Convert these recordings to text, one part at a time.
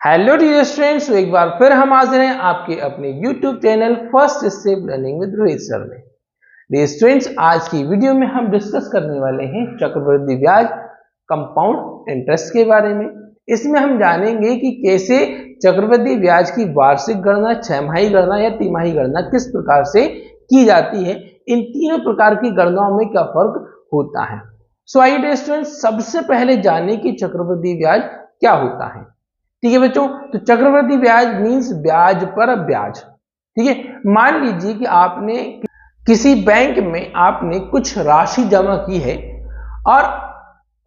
Hello dear students, एक बार फिर हम हाजिर हैं आपके अपने YouTube channel first step learning with Rohit sir में। डियर स्टूडेंट्स, आज की वीडियो में हम डिस्कस करने वाले हैं चक्रवृद्धि ब्याज कंपाउंड इंटरेस्ट के बारे में। इसमें हम जानेंगे कि कैसे चक्रवृद्धि ब्याज की वार्षिक गणना, छमाही गणना या तिमाही गणना किस प्रकार से की जाती है। इन तीनों प्रकार की गणनाओं में क्या फर्क होता है। सो आइए डियर स्टूडेंट्स, सबसे पहले जाने कि चक्रवृद्धि ब्याज क्या होता है। ठीक है बच्चों, तो चक्रवृद्धि ब्याज मींस ब्याज पर ब्याज। ठीक है, मान लीजिए कि आपने किसी बैंक में आपने कुछ राशि जमा की है और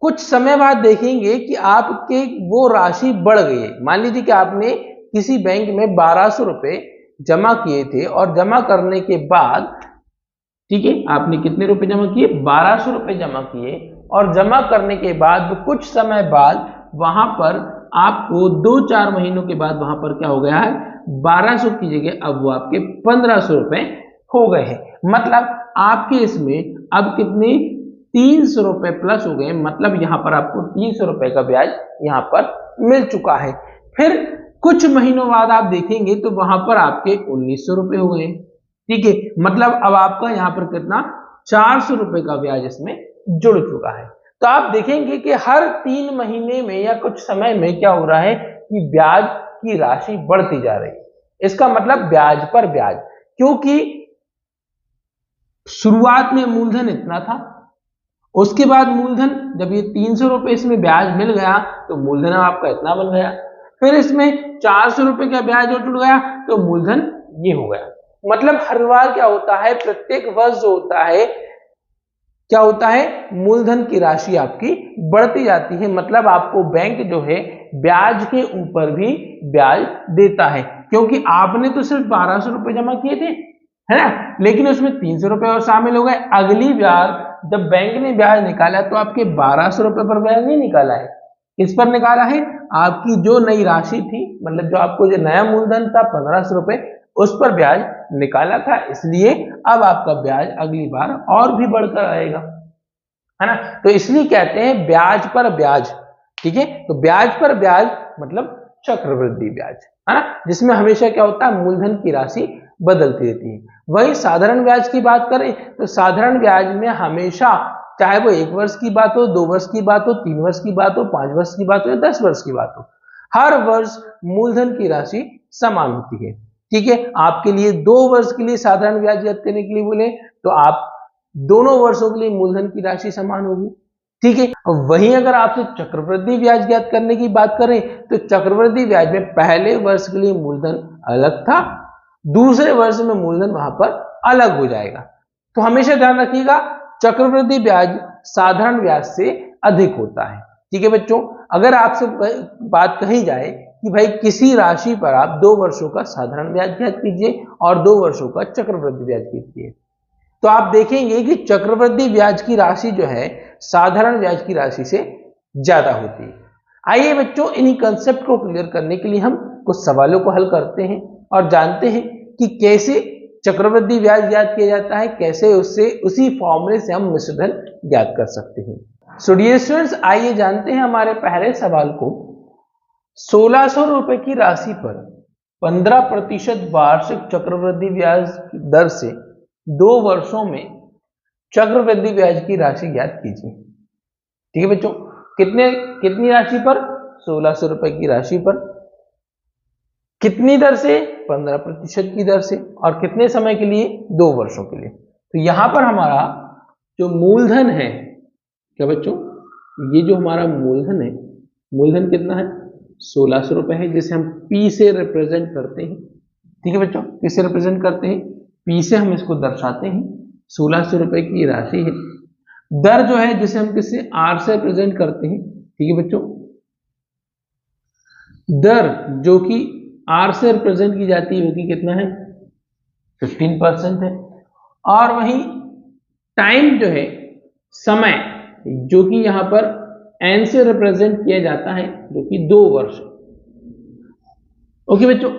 कुछ समय बाद देखेंगे कि आपके वो राशि बढ़ गई है। मान लीजिए कि आपने किसी बैंक में 1200 रुपए जमा किए थे और जमा करने के बाद, ठीक है, आपने कितने रुपए जमा किए? 1200 रुपए जमा किए और जमा करने के बाद कुछ समय बाद वहां पर आपको 2-4 महीनों के बाद वहां पर क्या हो गया है, 1200 की जगह अब वो आपके 1500 रुपए हो गए हैं। मतलब आपके इसमें अब कितने 300 रुपए प्लस हो गए। मतलब यहां पर आपको 300 रुपए का ब्याज यहां पर मिल चुका है। फिर कुछ महीनों बाद आप देखेंगे तो वहां पर आपके 1900 रुपए हो गए। ठीक है, मतलब अब आपका यहां पर कितना 400 रुपए का ब्याज इसमें जुड़ चुका है। तो आप देखेंगे कि हर 3 महीने में या कुछ समय में क्या हो रहा है कि ब्याज की राशि बढ़ती जा रही है। इसका मतलब ब्याज पर ब्याज, क्योंकि शुरुआत में मूलधन इतना था, उसके बाद मूलधन जब ये 300 रुपए इसमें ब्याज मिल गया तो मूलधन आपका इतना बन गया। फिर इसमें 400 रुपए का ब्याज और जुड़ गया तो मूलधन ये हो गया। मतलब हर बार क्या होता है, प्रत्येक वर्ष जो होता है क्या होता है, मूलधन की राशि आपकी बढ़ती जाती है। मतलब आपको बैंक जो है ब्याज के ऊपर भी ब्याज देता है, क्योंकि आपने तो सिर्फ 1200 रुपए जमा किए थे, है ना, लेकिन उसमें 300 रुपए और शामिल हो गए। अगली बार जब बैंक ने ब्याज निकाला तो आपके 1200 रुपए पर ब्याज नहीं निकाला है, किस पर निकाला है, आपकी जो नई राशि थी, मतलब जो आपको जो नया मूलधन था 1500 रुपए, उस पर ब्याज निकाला था। इसलिए अब आपका ब्याज अगली बार और भी बढ़कर आएगा, है ना। तो इसलिए कहते हैं ब्याज पर ब्याज। ठीक है, तो ब्याज पर ब्याज मतलब चक्रवृद्धि ब्याज, है ना, जिसमें हमेशा क्या होता है, मूलधन की राशि बदलती रहती है। वही साधारण ब्याज की बात करें तो साधारण ब्याज में हमेशा, चाहे वो 1 वर्ष की बात हो, 2 वर्ष की बात हो, 3 वर्ष की बात हो, 5 वर्ष की बात हो या 10 वर्ष की बात हो, हर वर्ष मूलधन की राशि समान होती है। ठीक है, आपके लिए 2 वर्ष के लिए साधारण ब्याज याद करने के लिए बोले तो आप दोनों वर्षों के लिए मूलधन की राशि समान होगी। ठीक है, वहीं अगर आपसे चक्रवृद्धि ब्याज ज्ञात करने की बात करें तो चक्रवृद्धि ब्याज में पहले वर्ष के लिए मूलधन अलग था, दूसरे वर्ष में मूलधन वहां पर अलग हो जाएगा। तो हमेशा ध्यान रखिएगा, चक्रवृद्धि ब्याज साधारण ब्याज से अधिक होता है। ठीक है बच्चों, अगर आपसे बात कही जाए कि भाई किसी राशि पर आप 2 वर्षों का साधारण ब्याज ज्ञात कीजिए और 2 वर्षों का चक्रवृद्धि ब्याज कीजिए, तो आप देखेंगे कि चक्रवृद्धि ब्याज की राशि जो है साधारण ब्याज की राशि से ज्यादा होती है। आइए बच्चों, इन्हीं कंसेप्ट को क्लियर करने के लिए हम कुछ सवालों को हल करते हैं और जानते हैं कि कैसे चक्रवृद्धि ब्याज ज्ञात किया जाता है, कैसे उससे उसी फॉर्मूले से हम मिश्रधन ज्ञात कर सकते हैं। सो डियर स्टूडेंट्स, आइए जानते हैं हमारे पहले सवाल को। 1600 रुपए की राशि पर 15% वार्षिक चक्रवृद्धि ब्याज दर से 2 वर्षों में चक्रवृद्धि ब्याज की राशि ज्ञात कीजिए। ठीक है बच्चों, कितनी राशि पर? 1600 रुपए की राशि पर कितनी दर से? 15% की दर से, और कितने समय के लिए? 2 वर्षों के लिए। तो यहां पर हमारा जो मूलधन है, क्या बच्चों, ये जो हमारा मूलधन है, मूलधन कितना है? 1600 रुपए है, जिसे हम P से रिप्रेजेंट करते हैं। ठीक है बच्चों, किससे रिप्रेजेंट करते हैं? P से हम इसको दर्शाते हैं। 1600 रुपए की राशि है। दर जो है जिसे हम किससे? R से रिप्रेजेंट करते हैं। ठीक है बच्चों, दर जो कि R से रिप्रेजेंट की जाती है वो कि कितना है? 15% है। और वहीं टाइम जो है, समय, जो कि यहां पर N से रिप्रेजेंट किया जाता है, जो कि 2 वर्ष। ओके बच्चों,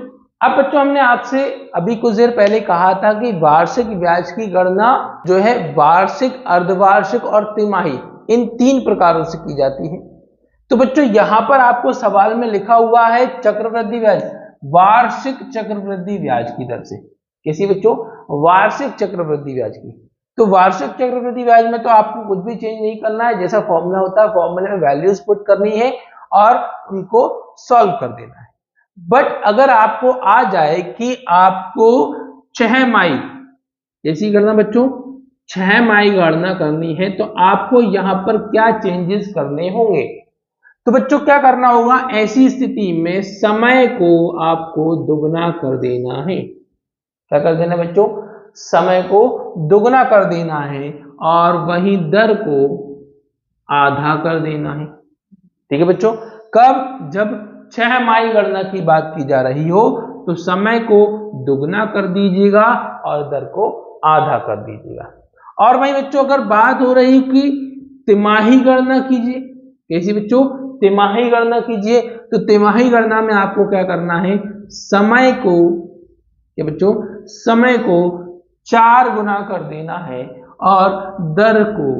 अब बच्चों हमने आपसे अभी कुछ देर पहले कहा था कि वार्षिक ब्याज की गणना जो है वार्षिक, अर्धवार्षिक और तिमाही, इन 3 प्रकारों से की जाती है। तो बच्चों यहां पर आपको सवाल में लिखा हुआ है चक्रवृद्धि ब्याज, वार्षिक चक्रवृद्धि ब्याज की दर से। कैसी बच्चों? वार्षिक चक्रवृद्धि ब्याज की। तो वार्षिक चक्रवृद्धि ब्याज में तो आपको कुछ भी चेंज नहीं करना है, जैसा फॉर्मूला होता है फॉर्मूले में वैल्यूज पुट करनी है और उनको सॉल्व कर देना है। बट अगर आपको आ जाए कि आपको 6 माई कैसी करना बच्चों, 6 माई गणना करनी है, तो आपको यहां पर क्या चेंजेस करने होंगे? तो बच्चों क्या करना होगा, ऐसी स्थिति में समय को आपको दुगना कर देना है। क्या कर देना बच्चों? समय को दुगना कर देना है और वही दर को आधा कर देना है। ठीक है बच्चों, कब? जब 6 माई गणना की बात की जा रही हो तो समय को दुगना कर दीजिएगा और दर को आधा कर दीजिएगा। और वही बच्चों अगर बात हो रही कि तिमाही गणना कीजिए, कैसी बच्चों? तिमाही गणना कीजिए, तो तिमाही गणना में आपको क्या करना है, समय को, क्या बच्चों? समय को 4 गुना कर देना है और दर को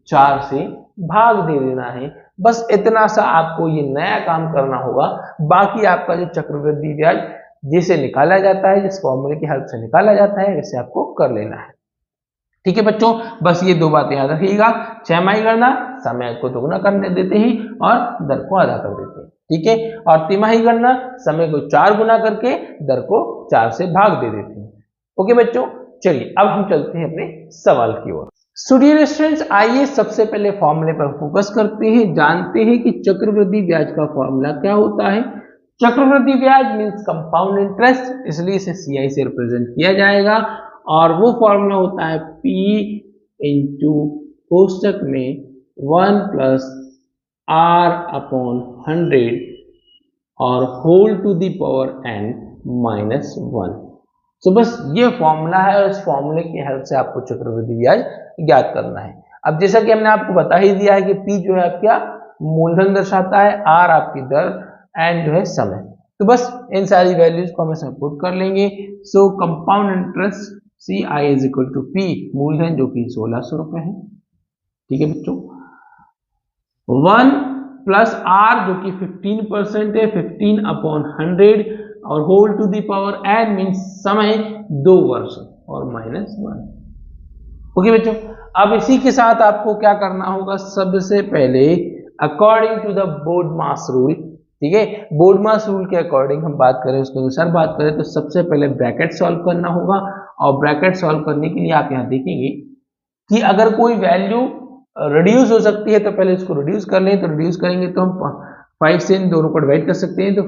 4 से भाग दे देना है। बस इतना सा आपको ये नया काम करना होगा। बाकी आपका जो चक्रवृद्धि ब्याज जिसे निकाला जाता है, जिस फॉर्मूले की हेल्प से निकाला जाता है, वैसे आपको कर लेना है। ठीक है बच्चों, बस ये 2 बातें याद रखिएगा। 6 माई गणना, समय को दोगुना करने देते हैं और दर को आधा कर देते हैं। ठीक है, और तिमाही गणना, समय को 4 गुना करके दर को 4 से भाग दे देते हैं। ओके बच्चों, चलिए अब हम चलते हैं अपने सवाल की ओर। स्टूडियो स्टूडेंट्स, आइए सबसे पहले फॉर्मूले पर फोकस करते हैं, जानते हैं कि चक्रवृद्धि ब्याज का फॉर्मूला क्या होता है। चक्रवृद्धि ब्याज मींस कंपाउंड इंटरेस्ट, इसलिए इसे CI से रिप्रेजेंट किया जाएगा और वो फॉर्मूला होता है P इंटू कोष्टक में 1 प्लस R अपॉन 100 और whole to the power n minus 1। तो बस ये फॉर्मूला है और इस फॉर्मूले की हेल्प से आपको चक्रवृद्धि ब्याज ज्ञात करना है। अब जैसा कि हमने आपको बता ही दिया है कि P जो है आपका मूलधन दर्शाता है, R आपकी दर, n जो है समय। तो बस इन सारी वैल्यूज को हम इसमें पुट कर लेंगे। So compound interest CI is equal to P, मूलधन जो कि 1600 रुपए है। ठीक है बच्चों, 1 प्लस R जो कि 15% है, 15 अपॉन 100 और whole to the power n means समय 2 वर्ष और माइनस 1। ओके बच्चों, अब इसी के साथ आपको क्या करना होगा, सबसे पहले अकॉर्डिंग टू द बोर्डमास रूल, ठीक है, बोर्डमास रूल के अकॉर्डिंग हम बात करें, उसके अनुसार बात करें, तो सबसे पहले ब्रैकेट सॉल्व करना होगा। और ब्रैकेट सॉल्व करने के लिए आप यहाँ देखेंगे कि अगर कोई वैल्यू रिड्यूस हो सकती है तो पहले इसको रिड्यूस कर लें। तो रिड्यूस करेंगे तो हम 5 से इन दोनों को डिवाइड कर सकते हैं। तो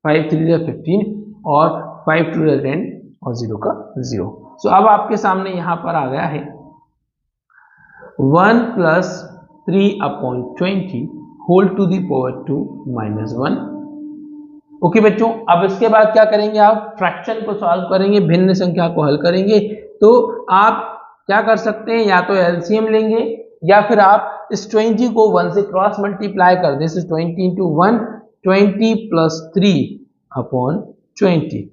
5 3 जा 15 और 5 2 जा 10 और 0 का 0। सो अब आपके सामने यहाँ पर आ गया है 1 plus 3 upon 20 whole to the power 2 minus 1। Okay बच्चों, अब इसके बाद क्या करेंगे, आप फ्रैक्शन को सॉल्व करेंगे, भिन्न संख्या को हल करेंगे। तो आप क्या कर सकते हैं, या तो एलसीएम लेंगे या फिर आप इस 20 को 1 से क्रॉस मल्टीप्लाई कर दें। 20 into 1 20 plus 3 upon 20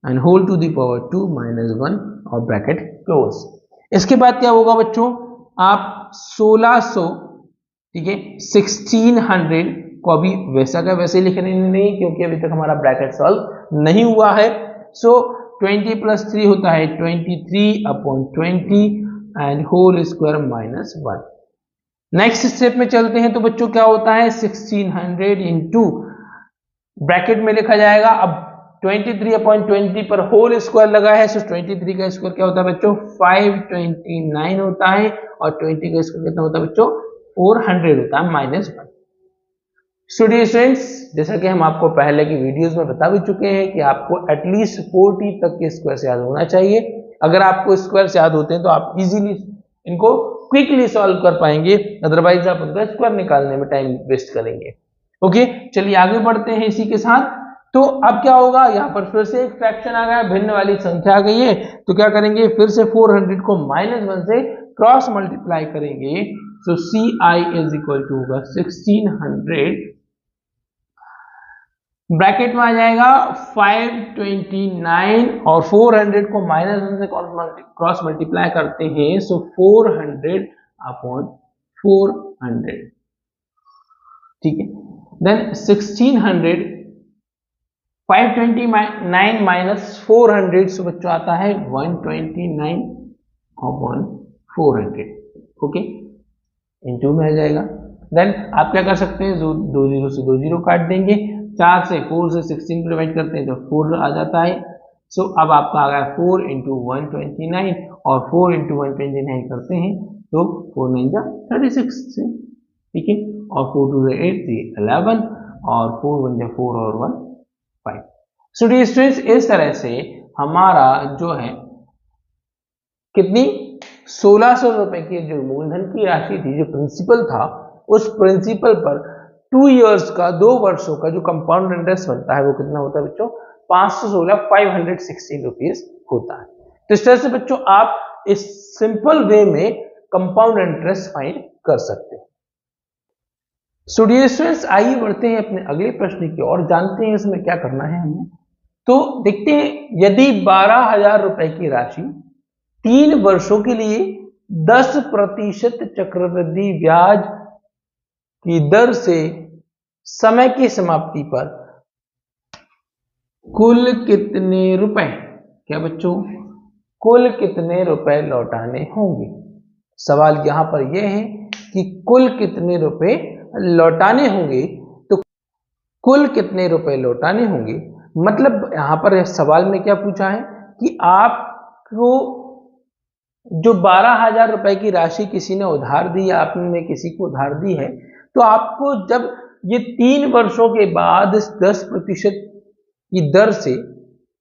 and whole to the power 2 minus 1 और ब्रैकेट क्लोज। इसके बाद क्या होगा बच्चों, आप 1600, ठीक है, 1600 को अभी वैसा का वैसे लिखने नहीं, क्योंकि अभी तक हमारा ब्रैकेट सॉल्व नहीं हुआ है। सो 20 प्लस 3 होता है 23 upon 20 and whole square minus 1। Next step में चलते हैं। तो बच्चों क्या होता है, 1600 इंटू ब्रैकेट में लिखा जाएगा। अब 23 अपॉन 20 पर होल स्क्वायर लगा है, सो 23 का स्क्वायर क्या होता है बच्चों, 529 होता है और 20 का स्क्वायर कितना होता है बच्चों, 400 होता है माइनस 1। स्टूडेंट्स, जैसा कि हम आपको पहले की वीडियोस में बता भी चुके हैं कि आपको एटलीस्ट 40 तक के स्क्वायर याद होना चाहिए। अगर आपको स्क्वायर याद होते हैं तो आप इजीली इनको क्विकली सॉल्व कर पाएंगे, अदरवाइज आप उनका स्क्वायर निकालने में टाइम वेस्ट करेंगे। ओके, चलिए आगे बढ़ते हैं इसी के साथ। तो अब क्या होगा, यहाँ पर फिर से एक फ्रैक्शन आ गया, भिन्न वाली संख्या आ गई है। तो क्या करेंगे, फिर से 400 को माइनस 1 से क्रॉस मल्टीप्लाई करेंगे। सो CI इज इक्वल टू होगा 1600, ब्रैकेट में आ जाएगा 529 और 400 को माइनस 1 से क्रॉस मल्टीप्लाई करते हैं। सो 400 अपॉन 400, ठीक है। देन 1600, 529 माइनस 400, सो बच्चों आता है 129 अपॉन 400, ओके, इनटू में आ जाएगा। देन आप क्या कर सकते हैं, जो 2 जीरो से 2 जीरो काट देंगे, 4 से 4 से 16 डिवाइड करते हैं तो 4 आ जाता है। सो अब आपका आ गया 4 इंटू 129, और 4 इंटू 129 करते हैं तो 4 9 जा 36 से, ठीक है, और 4 2 8 3 11, और 4 1 जा 4 और 1 5। सो डियर स्टूडेंट्स, इस तरह से हमारा जो है कितनी 1600 रुपए की जो मूलधन की राशि थी, जो प्रिंसिपल था, उस प्रिंसिपल पर 2 इयर्स का, 2 वर्षों का जो कंपाउंड इंटरेस्ट बनता है वो कितना होता है बच्चों, 516 रुपीज होता है। तो इस तरह से बच्चों आप इस सिंपल वे में कंपाउंड इंटरेस्ट फाइंड कर सकते हैं। सो डियर स्टूडेंट्स, आइए बढ़ते हैं अपने अगले प्रश्न की ओर, जानते हैं इसमें क्या करना है हमें। तो देखते हैं, यदि 12,000 रुपए की राशि 3 वर्षों के लिए 10% चक्रवृद्धि ब्याज की दर से समय की समाप्ति पर कुल कितने रुपए, क्या बच्चों, कुल कितने रुपए लौटाने होंगे। सवाल यहां पर यह है कि कुल कितने रुपए लौटाने होंगे, तो कुल कितने रुपए लौटाने होंगे, मतलब यहां पर सवाल में क्या पूछा है कि आपको जो 12,000 रुपए की राशि किसी ने उधार दी या आपने किसी को उधार दी है, तो आपको जब ये 3 वर्षों के बाद 10% की दर से,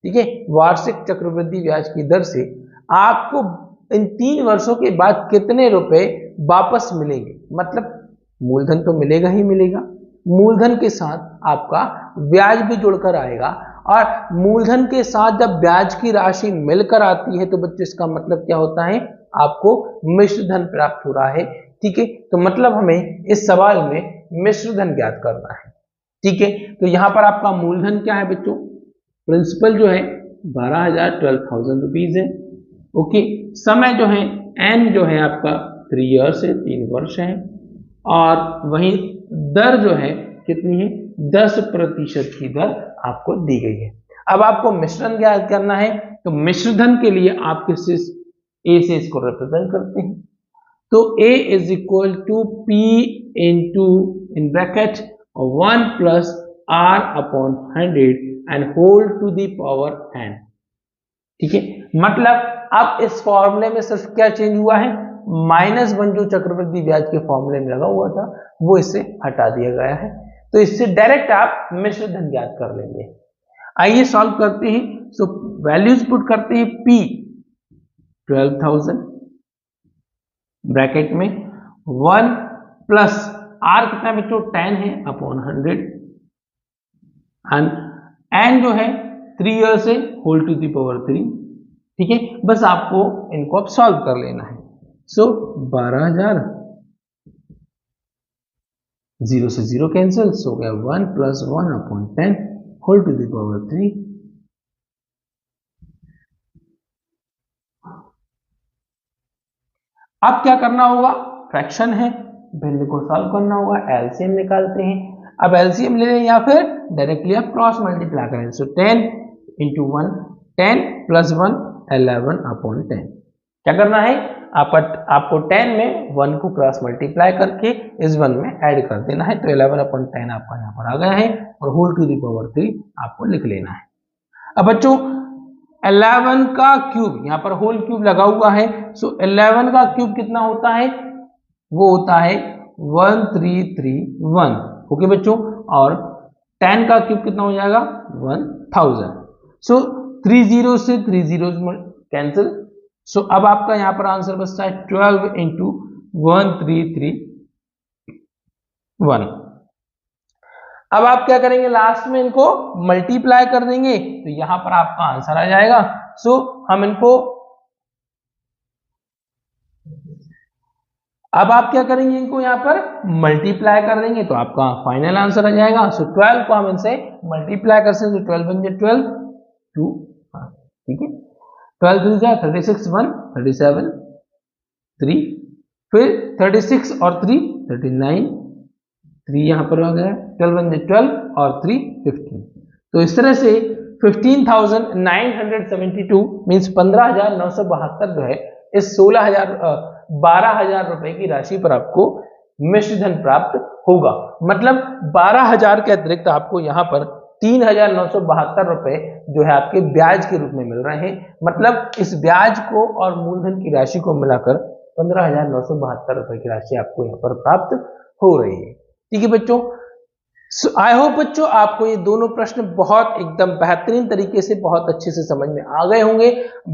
ठीक है, वार्षिक चक्रवृद्धि ब्याज की दर से आपको इन 3 वर्षों के बाद कितने रुपए वापस मिलेंगे, मतलब मूलधन तो मिलेगा ही मिलेगा, मूलधन के साथ आपका ब्याज भी जुड़कर आएगा, और मूलधन के साथ जब ब्याज की राशि मिलकर आती है तो बच्चों इसका मतलब क्या होता है, आपको मिश्र धन प्राप्त हो रहा है, ठीक है। तो मतलब हमें इस सवाल में मिश्र धन ज्ञात करना है, ठीक है। तो यहां पर आपका मूलधन क्या है बच्चों, प्रिंसिपल जो है 12,000 रुपीज है, ओके। समय जो है एन जो है आपका 3 ईयर्स है, 3 वर्ष है, और वही दर जो है कितनी है, 10% की दर आपको दी गई है। अब आपको मिश्रण ज्ञात करना है, तो मिश्रधन के लिए आप किस ए से इसको रिप्रेजेंट करते हैं, तो A is equal to P into in bracket 1 plus R upon 100 and whole to the power n, ठीक है। मतलब अब इस फॉर्मूले में सिर्फ क्या चेंज हुआ है, -1 जो चक्रवृद्धि ब्याज के फॉर्मूले में लगा हुआ था वो इससे हटा दिया गया है, तो इससे डायरेक्ट आप मिश्र धन ज्ञात कर लेंगे। आइए सॉल्व करते हैं। सो वैल्यूज पुट करते हैं, P 12,000 ब्रैकेट में 1 प्लस R कितना बच्चों 10 है अपॉन 100, एंड n जो है 3 ईयर्स है, होल टू द पावर 3, ठीक है। बस आपको इनको अब सॉल्व कर लेना है। सो 12,000, 0 से 0 कैंसिल, हो गया 1 plus 1 upon 10 whole to the power 3। अब क्या करना होगा, फ्रैक्शन है, भिन्न को सॉल्व करना होगा, एलसीएम निकालते हैं। अब एलसीएम ले लें या फिर डायरेक्टली आप क्रॉस मल्टीप्लाई करें। सो 10 इंटू 1, 10 प्लस 1 11 अपॉन 10। क्या करना है, आपको 10 में 1 को क्रॉस मल्टीप्लाई करके इस 1 में ऐड कर देना है, तो 11 अपॉन 10 आपका यहाँ पर आ गया है, और होल टू द पावर 3 आपको लिख लेना है। अब बच्चों 11 का क्यूब, यहाँ पर होल क्यूब लगा हुआ है, सो 11 का क्यूब कितना होता है, वो होता है 1331, ओके बच्चों, और 10 का क्यूब कितना हो जाएगा 1000। सो 30 से 30 कैंसिल, सो अब आपका यहाँ पर आंसर बचता है 12 इंटू 1331। अब आप क्या करेंगे, लास्ट में इनको मल्टीप्लाई कर देंगे, तो यहां पर आपका आंसर आ जाएगा। सो हम इनको, अब आप क्या करेंगे, इनको यहां पर मल्टीप्लाई कर देंगे तो आपका फाइनल आंसर आ जाएगा। सो 12 को हम इनसे मल्टीप्लाई कर सकते, 12 बन जाए 12 2, ठीक है, 12 3 जा 36 1 37 3 फिर 36 और 3 39, 3 यहाँ पर आ गया, 12 12 और 3 15। तो इस तरह से 15,972 मीन्स 15,972 जो है इस 12,000 रुपए की राशि पर आपको मिश्र धन प्राप्त होगा। मतलब 12,000 के अतिरिक्त आपको यहाँ पर 3,972 रुपए जो है आपके ब्याज के रूप में मिल रहे हैं। मतलब इस ब्याज को और मूलधन की राशि को मिलाकर 15,972 रुपए की राशि आपको यहाँ पर प्राप्त हो रही है। ठीक है बच्चों, आई होप बच्चों आपको ये दोनों प्रश्न बहुत एकदम बेहतरीन तरीके से बहुत अच्छे से समझ में आ गए होंगे।